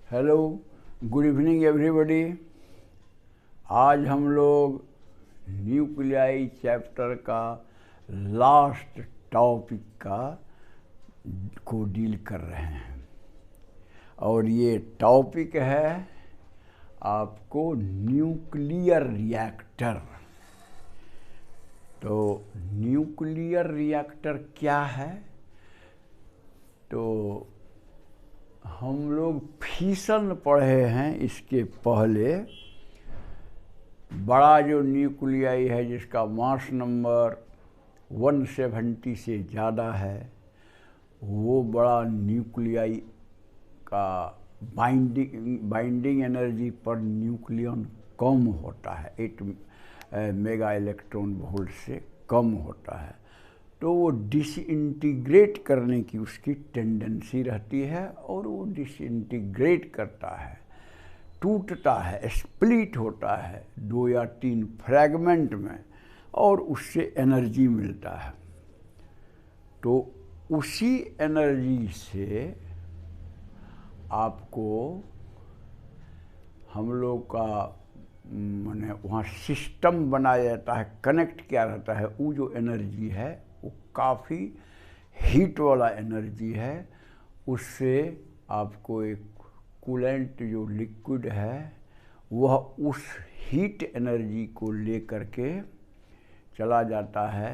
Hello, good evening everybody. आज हम लोग न्यूक्लियाई चैप्टर का लास्ट टॉपिक को डील कर रहे हैं और ये टॉपिक है आपको न्यूक्लियर रिएक्टर। तो न्यूक्लियर रिएक्टर क्या है? तो हम लोग फिशन पढ़े हैं इसके पहले। बड़ा जो न्यूक्लियाई है जिसका मास नंबर 170 से ज़्यादा है, वो बड़ा न्यूक्लियाई का बाइंडिंग एनर्जी पर न्यूक्लियन कम होता है, 8 मेगा इलेक्ट्रॉन वोल्ट से कम होता है। तो वो डिसइंटीग्रेट करने की उसकी टेंडेंसी रहती है और वो डिसइंटीग्रेट करता है, टूटता है, स्प्लिट होता है 2 या 3 फ्रैगमेंट में और उससे एनर्जी मिलता है। तो उसी एनर्जी से आपको हम लोग का माने वहाँ सिस्टम बनाया जाता है, कनेक्ट किया रहता है। वो जो एनर्जी है वो काफ़ी हीट वाला एनर्जी है। उससे आपको एक कूलेंट जो लिक्विड है वह उस हीट एनर्जी को ले करके चला जाता है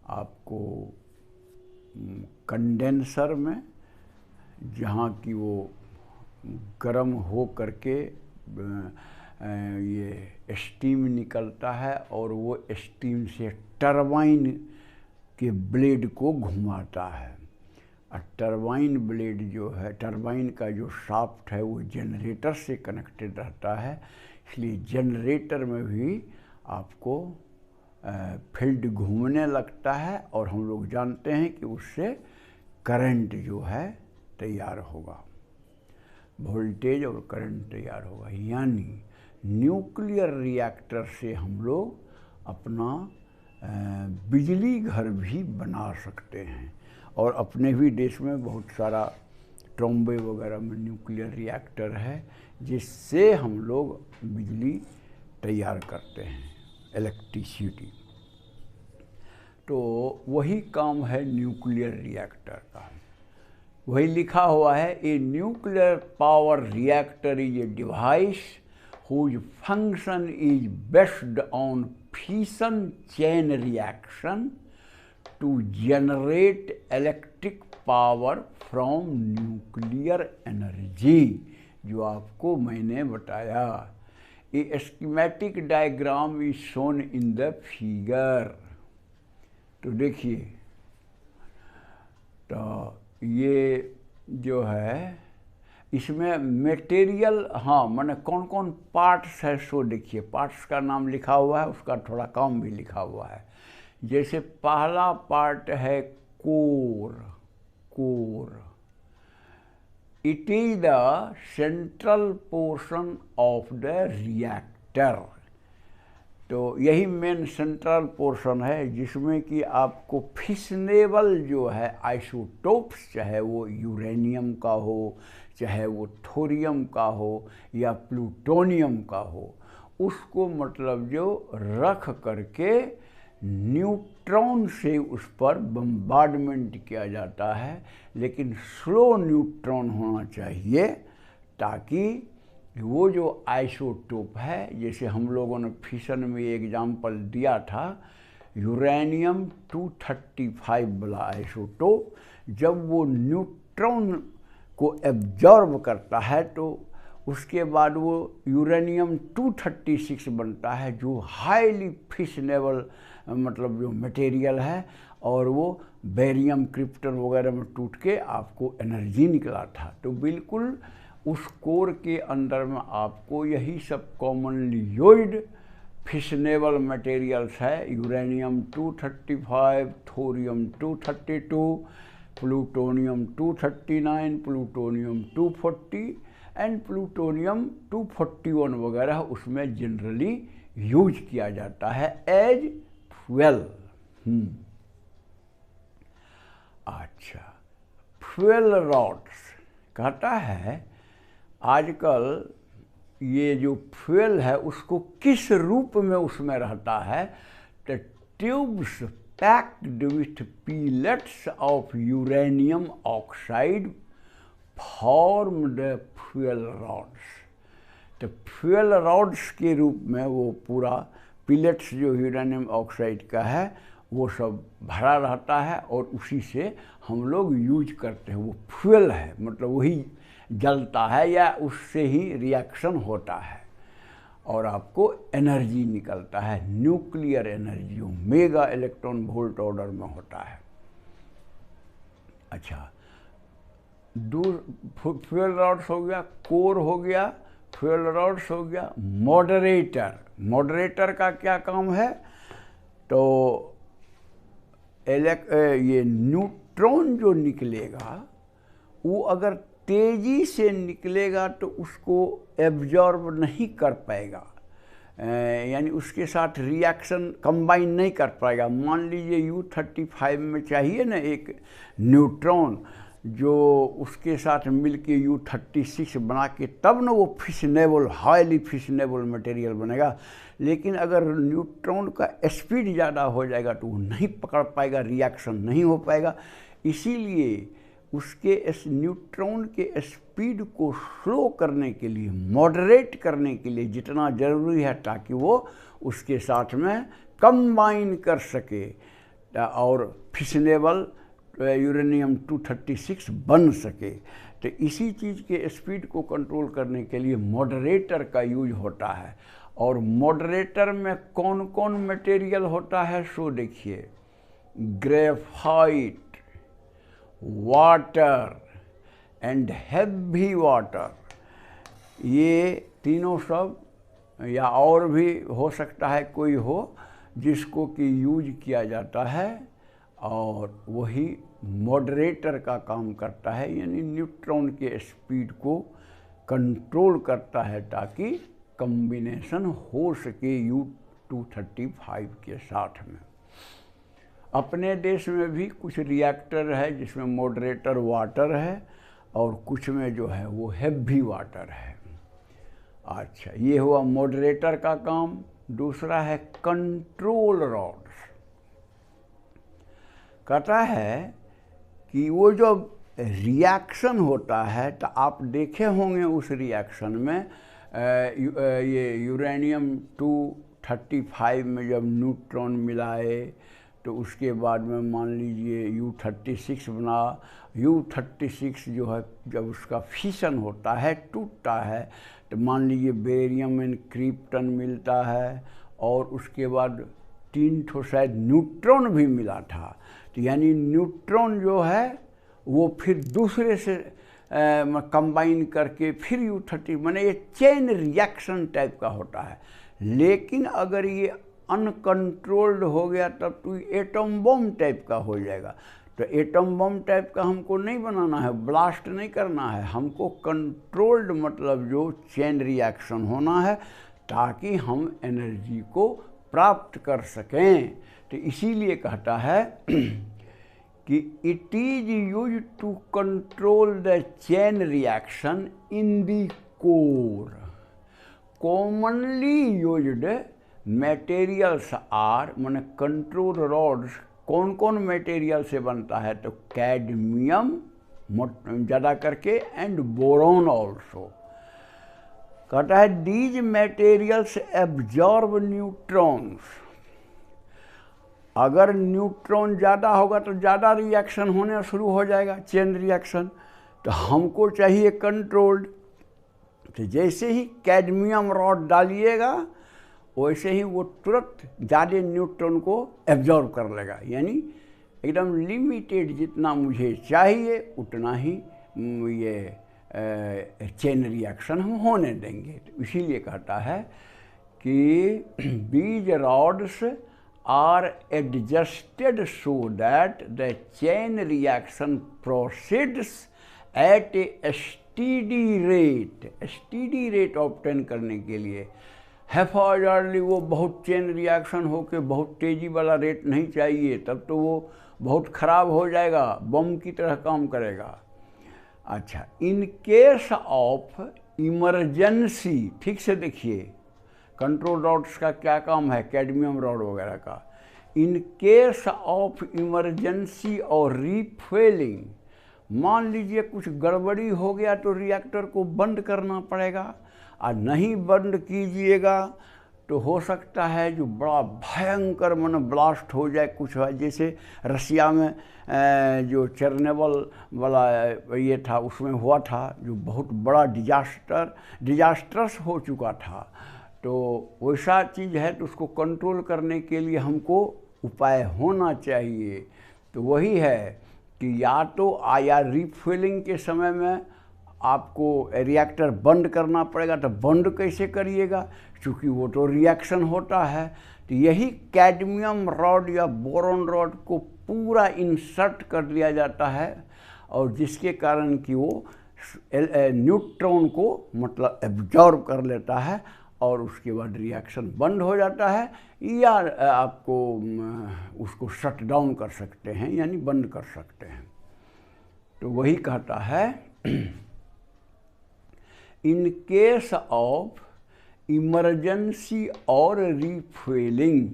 आपको कंडेंसर में, जहाँ की वो गर्म हो करके ये स्टीम निकलता है और वो स्टीम से टरबाइन के ब्लेड को घुमाता है। और टरबाइन ब्लेड जो है, टरबाइन का जो शाफ्ट है वो जनरेटर से कनेक्टेड रहता है, इसलिए जनरेटर में भी आपको फील्ड घूमने लगता है और हम लोग जानते हैं कि उससे करंट जो है तैयार होगा, वोल्टेज और करंट तैयार होगा। यानी न्यूक्लियर रिएक्टर से हम लोग अपना बिजली घर भी बना सकते हैं और अपने भी देश में बहुत सारा ट्रॉम्बे वगैरह में न्यूक्लियर रिएक्टर है जिससे हम लोग बिजली तैयार करते हैं, इलेक्ट्रिसिटी। तो वही काम है न्यूक्लियर रिएक्टर का। वही लिखा हुआ है, a nuclear power reactor is a device whose function is based on fission chain reaction to generate electric power from nuclear energy। जो आपको मैंने बताया, a schematic diagram is shown in the figure. तो देखिए, तो ये जो है इसमें मटेरियल, हाँ माने कौन कौन पार्ट्स है सो देखिए। पार्ट्स का नाम लिखा हुआ है, उसका थोड़ा काम भी लिखा हुआ है। जैसे पहला पार्ट है core. It is the central portion of the reactor. तो यही मेन सेंट्रल पोर्शन है जिसमें कि आपको फिशनेबल जो है आइसोटोप्स, चाहे वो यूरेनियम का हो, चाहे वो थोरियम का हो या प्लूटोनियम का हो, उसको मतलब जो रख करके न्यूट्रॉन से उस पर बम्बार्डमेंट किया जाता है, लेकिन स्लो न्यूट्रॉन होना चाहिए ताकि वो जो आइसोटोप है, जैसे हम लोगों ने फिशन में एग्जाम्पल दिया था यूरेनियम 235 वाला आइसोटोप, जब वो न्यूट्रॉन को एब्जॉर्ब करता है तो उसके बाद वो यूरेनियम 236 बनता है, जो हाईली फिशनेबल मतलब जो मटेरियल है, और वो बेरियम क्रिप्टन वगैरह में टूट के आपको एनर्जी निकला था। तो बिल्कुल उस कोर के अंदर में आपको यही सब कॉमनली यूज्ड फिशनेबल मटेरियल्स है। Uranium 235, thorium 232, plutonium 239, plutonium 240 and plutonium 241 वगैरह उसमें जनरली यूज किया जाता है एज फ्यूल। अच्छा, फ्यूल रॉड्स कहता है आजकल ये जो फ्यूल है उसको किस रूप में उसमें रहता है, तो tubes packed with पीलेट्स of uranium oxide formed fuel rods. तो फ्यूल रॉड्स के रूप में वो पूरा पिलेट्स जो यूरेनियम ऑक्साइड का है वो सब भरा रहता है और उसी से हम लोग यूज करते हैं। वो फ्यूल है, मतलब वही जलता है या उससे ही रिएक्शन होता है और आपको एनर्जी निकलता है, न्यूक्लियर एनर्जी जो मेगा इलेक्ट्रॉन वोल्ट ऑर्डर में होता है। अच्छा, फ्यूल रॉड्स हो गया, कोर हो गया, फ्यूल रॉड्स हो गया, मॉडरेटर। मॉडरेटर का क्या काम है, तो ये न्यूट्रॉन जो निकलेगा वो अगर तेज़ी से निकलेगा तो उसको एब्जॉर्ब नहीं कर पाएगा, यानी उसके साथ रिएक्शन कंबाइन नहीं कर पाएगा। मान लीजिए U-35 में चाहिए ना एक न्यूट्रॉन जो उसके साथ मिलके U-36 बना के तब ना वो फिशनेबल, हाईली फिशनेबल मटेरियल बनेगा। लेकिन अगर न्यूट्रॉन का स्पीड ज़्यादा हो जाएगा तो वो नहीं पकड़ पाएगा, रिएक्शन नहीं हो पाएगा। इसीलिए उसके इस न्यूट्रॉन के स्पीड को स्लो करने के लिए, मॉडरेट करने के लिए जितना ज़रूरी है ताकि वो उसके साथ में कंबाइन कर सके और फिशनेबल यूरेनियम 236 बन सके। तो इसी चीज़ के स्पीड को कंट्रोल करने के लिए मॉडरेटर का यूज होता है। और मॉडरेटर में कौन कौन मटेरियल होता है सो देखिए, graphite, water and heavy water, ये तीनों सब, या और भी हो सकता है कोई हो जिसको कि यूज किया जाता है और वही मॉडरेटर का काम करता है, यानी न्यूट्रॉन के स्पीड को कंट्रोल करता है ताकि कॉम्बिनेशन हो सके U-235 के साथ में। अपने देश में भी कुछ रिएक्टर है जिसमें मॉडरेटर वाटर है और कुछ में जो है वो हेवी वाटर है। अच्छा, ये हुआ मॉडरेटर का काम। दूसरा है कंट्रोल रॉड्स। कहता है कि वो जो रिएक्शन होता है तो आप देखे होंगे उस रिएक्शन में ये यूरेनियम 235 में जब न्यूट्रॉन मिलाए तो उसके बाद में मान लीजिए U-36 बना। U-36 जो है जब उसका फिशन होता है, टूटता है, तो मान लीजिए बेरियम एंड क्रिप्टन मिलता है और उसके बाद 3 ठो शायद न्यूट्रॉन भी मिला था। तो यानी न्यूट्रॉन जो है वो फिर दूसरे से कंबाइन करके फिर U-30, माने ये चेन रिएक्शन टाइप का होता है। लेकिन अगर ये अनकंट्रोल्ड हो गया तब तो एटम बम टाइप का हो जाएगा। तो एटम बम टाइप का हमको नहीं बनाना है, ब्लास्ट नहीं करना है, हमको कंट्रोल्ड मतलब जो चेन रिएक्शन होना है ताकि हम एनर्जी को प्राप्त कर सकें। तो इसीलिए कहता है कि it is use to control the chain reaction in the core. Commonly used materials are, माने कंट्रोल रॉड्स कौन कौन मटेरियल से बनता है, तो कैडमियम ज़्यादा करके एंड बोरॉन ऑल्सो। कहता है दीज मटेरियल्स एब्जॉर्ब न्यूट्रॉन्स। अगर न्यूट्रॉन ज़्यादा होगा तो ज़्यादा रिएक्शन होने शुरू हो जाएगा, चेन रिएक्शन। तो हमको चाहिए कंट्रोल्ड। तो जैसे ही कैडमियम रॉड डालिएगा वैसे ही वो तुरंत ज़्यादा न्यूट्रॉन को एब्जॉर्ब कर लेगा, यानी एकदम लिमिटेड जितना मुझे चाहिए उतना ही ये चेन रिएक्शन हम होने देंगे। तो इसीलिए कहता है कि these rods are adjusted so that the chain reaction proceeds at a steady rate। steady rate obtain करने के लिए हैफाजर्डली वो बहुत चेन रिएक्शन होके बहुत तेज़ी वाला रेट नहीं चाहिए, तब तो वो बहुत ख़राब हो जाएगा, बम की तरह काम करेगा। अच्छा, इन केस ऑफ इमरजेंसी, ठीक से देखिए कंट्रोल रॉड्स का क्या काम है, कैडमियम रॉड वगैरह का। इन केस ऑफ इमरजेंसी और रीफ्यूलिंग, मान लीजिए कुछ गड़बड़ी हो गया तो रिएक्टर को बंद करना पड़ेगा, और नहीं बंद कीजिएगा तो हो सकता है जो बड़ा भयंकर मन ब्लास्ट हो जाए, कुछ है। जैसे रसिया में जो चेरनोबिल वाला ये था, उसमें हुआ था, जो बहुत बड़ा डिजास्टर्स हो चुका था। तो वैसा चीज़ है, तो उसको कंट्रोल करने के लिए हमको उपाय होना चाहिए। तो वही है कि या तो या रिफ्यूलिंग के समय में आपको रिएक्टर बंद करना पड़ेगा, तो बंद कैसे करिएगा, क्योंकि वो तो रिएक्शन होता है। तो यही कैडमियम रॉड या बोरॉन रॉड को पूरा इंसर्ट कर दिया जाता है, और जिसके कारण कि वो न्यूट्रॉन को मतलब एब्जॉर्ब कर लेता है, और उसके बाद रिएक्शन बंद हो जाता है, या आपको उसको शट डाउन कर सकते हैं, यानी बंद कर सकते हैं। तो वही कहता है इन केस ऑफ इमरजेंसी और refuelling,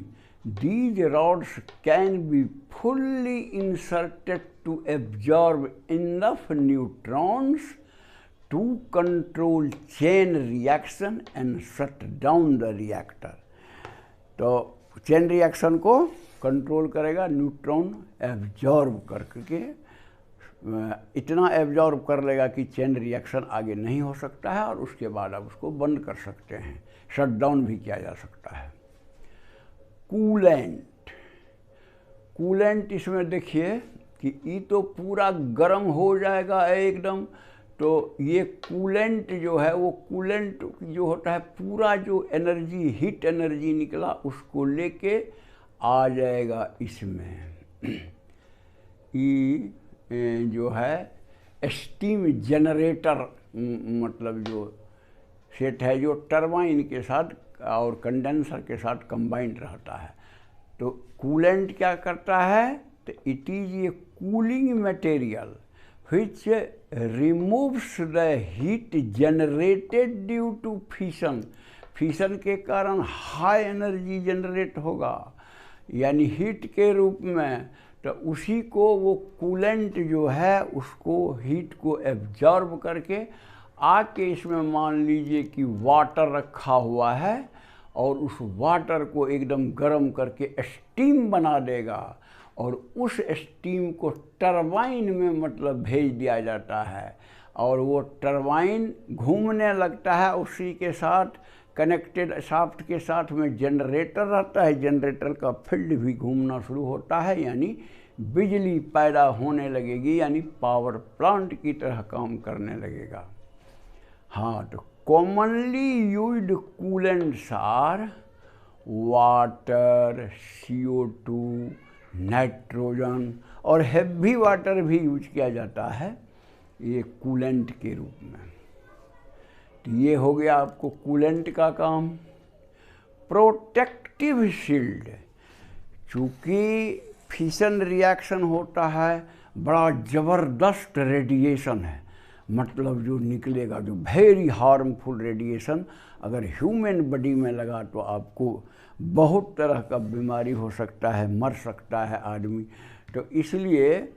these rods can be fully inserted to absorb enough neutrons to control chain reaction and shut down the reactor। तो चेन रिएक्शन को कंट्रोल करेगा, न्यूट्रॉन एब्जॉर्ब करके इतना एब्जॉर्ब कर लेगा कि चेन रिएक्शन आगे नहीं हो सकता है, और उसके बाद आप उसको बंद कर सकते हैं, शट डाउन भी किया जा सकता है। कूलेंट इसमें देखिए कि ये तो पूरा गर्म हो जाएगा एकदम, तो ये कूलेंट जो है, वो कूलेंट जो होता है पूरा जो एनर्जी, हीट एनर्जी निकला, उसको लेके आ जाएगा इसमें। ये जो है स्टीम जनरेटर, मतलब जो सेट है, जो टरबाइन के साथ और कंडेंसर के साथ कंबाइंड रहता है। तो कूलेंट क्या करता है, तो it is a cooling material which removes the heat generated due to fission। Fission के कारण हाई एनर्जी जनरेट होगा, यानी हीट के रूप में, तो उसी को वो कूलेंट जो है उसको हीट को एब्जॉर्ब करके आके इसमें मान लीजिए कि वाटर रखा हुआ है, और उस वाटर को एकदम गर्म करके स्टीम बना देगा, और उस स्टीम को टरबाइन में मतलब भेज दिया जाता है, और वो टरबाइन घूमने लगता है। उसी के साथ कनेक्टेड शाफ्ट के साथ में जनरेटर रहता है, जनरेटर का फील्ड भी घूमना शुरू होता है, यानी बिजली पैदा होने लगेगी, यानी पावर प्लांट की तरह काम करने लगेगा। हाँ, तो commonly used coolants are water, CO2, nitrogen, और हेवी वाटर भी यूज किया जाता है ये कूलेंट के रूप में। तो ये हो गया आपको कूलेंट का काम। प्रोटेक्टिव शील्ड, चूँकि फिशन रिएक्शन होता है, बड़ा ज़बरदस्त रेडिएशन है, मतलब जो निकलेगा, जो वेरी हार्मफुल रेडिएशन, अगर ह्यूमन बॉडी में लगा तो आपको बहुत तरह का बीमारी हो सकता है, मर सकता है आदमी। तो इसलिए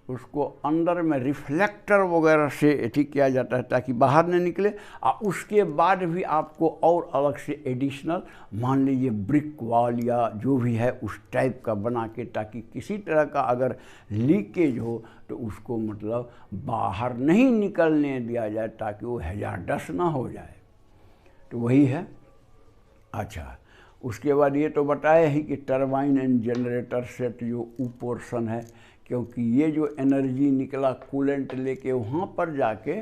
उसको अंदर में रिफ्लेक्टर वगैरह से ठीक किया जाता है ताकि बाहर न निकले, और उसके बाद भी आपको और अलग से एडिशनल, मान लीजिए ब्रिक वॉल या जो भी है उस टाइप का बना के, ताकि किसी तरह का अगर लीकेज हो तो उसको मतलब बाहर नहीं निकलने दिया जाए, ताकि वो हैजार्डस ना हो जाए। तो वही है। अच्छा, उसके बाद ये तो बताया ही कि टरबाइन एंड जनरेटर सेट जो पोर्शन है, क्योंकि ये जो एनर्जी निकला कूलेंट लेके वहाँ पर जाके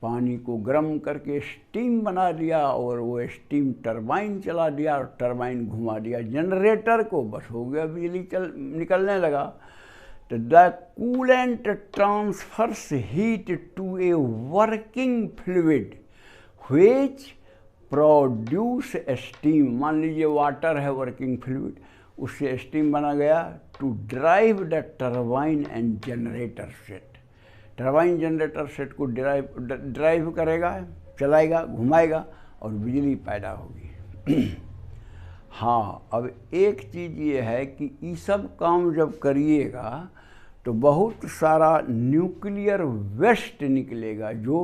पानी को गर्म करके स्टीम बना दिया, और वो स्टीम टरबाइन चला दिया, और टरबाइन घुमा दिया जनरेटर को, बस हो गया, बिजली निकलने लगा। तो the coolant transfers heat to a working fluid which produce steam. मान लीजिए वाटर है वर्किंग फ्लूइड, उससे स्टीम बना गया, to drive the turbine and generator set. Turbine generator set को ड्राइव करेगा, चलाएगा, घुमाएगा और बिजली पैदा होगी। हाँ, अब एक चीज़ ये है कि ये सब काम जब करिएगा तो बहुत सारा न्यूक्लियर वेस्ट निकलेगा जो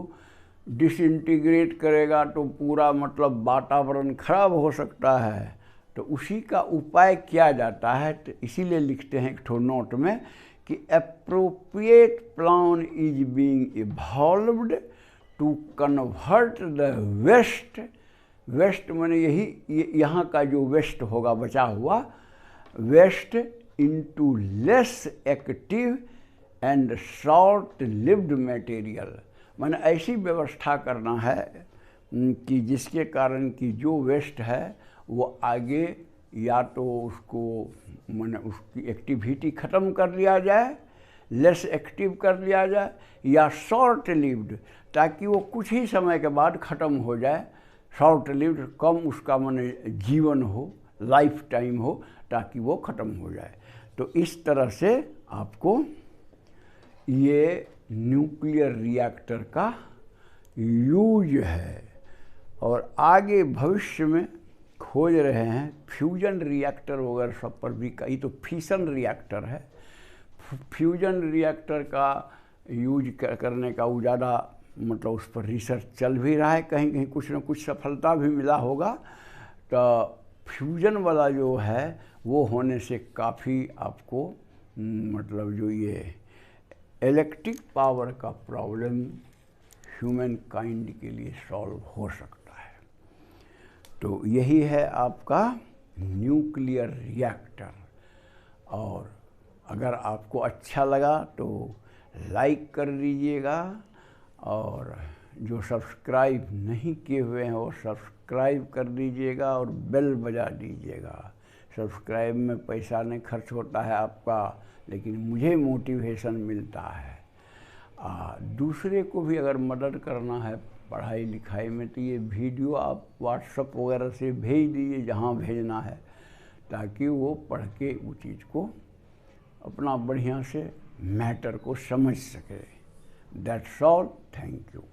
डिसइंटीग्रेट करेगा, तो पूरा मतलब वातावरण खराब हो सकता है। तो उसी का उपाय किया जाता है। तो इसीलिए लिखते हैं एक ठो नोट में कि appropriate plan is being evolved to convert the waste, waste माने यही यहाँ का जो वेस्ट होगा बचा हुआ waste, into less active and short lived material. माने ऐसी व्यवस्था करना है कि जिसके कारण कि जो वेस्ट है वो आगे या तो उसको माने उसकी एक्टिविटी ख़त्म कर लिया जाए, लेस एक्टिव कर लिया जाए, या शॉर्ट लिव्ड ताकि वो कुछ ही समय के बाद ख़त्म हो जाए। शॉर्ट लिव्ड कम उसका माने जीवन हो, लाइफ टाइम हो, ताकि वो ख़त्म हो जाए। तो इस तरह से आपको ये न्यूक्लियर रिएक्टर का यूज है। और आगे भविष्य में खोज रहे हैं फ्यूजन रिएक्टर वगैरह सब पर भी। कई तो फिशन रिएक्टर है, फ्यूजन रिएक्टर का यूज करने का वो ज़्यादा मतलब उस पर रिसर्च चल भी रहा है, कहीं कहीं कुछ न कुछ सफलता भी मिला होगा। तो फ्यूजन वाला जो है वो होने से काफ़ी आपको मतलब जो ये इलेक्ट्रिक पावर का प्रॉब्लम ह्यूमन काइंड के लिए सॉल्व हो सकता है। तो यही है आपका न्यूक्लियर रिएक्टर। और अगर आपको अच्छा लगा तो लाइक कर दीजिएगा, और जो सब्सक्राइब नहीं किए हुए हैं वो सब्सक्राइब कर दीजिएगा और बेल बजा दीजिएगा। सब्सक्राइब में पैसा नहीं खर्च होता है आपका, लेकिन मुझे मोटिवेशन मिलता है। दूसरे को भी अगर मदद करना है पढ़ाई लिखाई में तो ये वीडियो आप व्हाट्सएप वगैरह से भेज दीजिए जहाँ भेजना है, ताकि वो पढ़ के वो चीज़ को अपना बढ़िया से मैटर को समझ सके। That's all, thank you.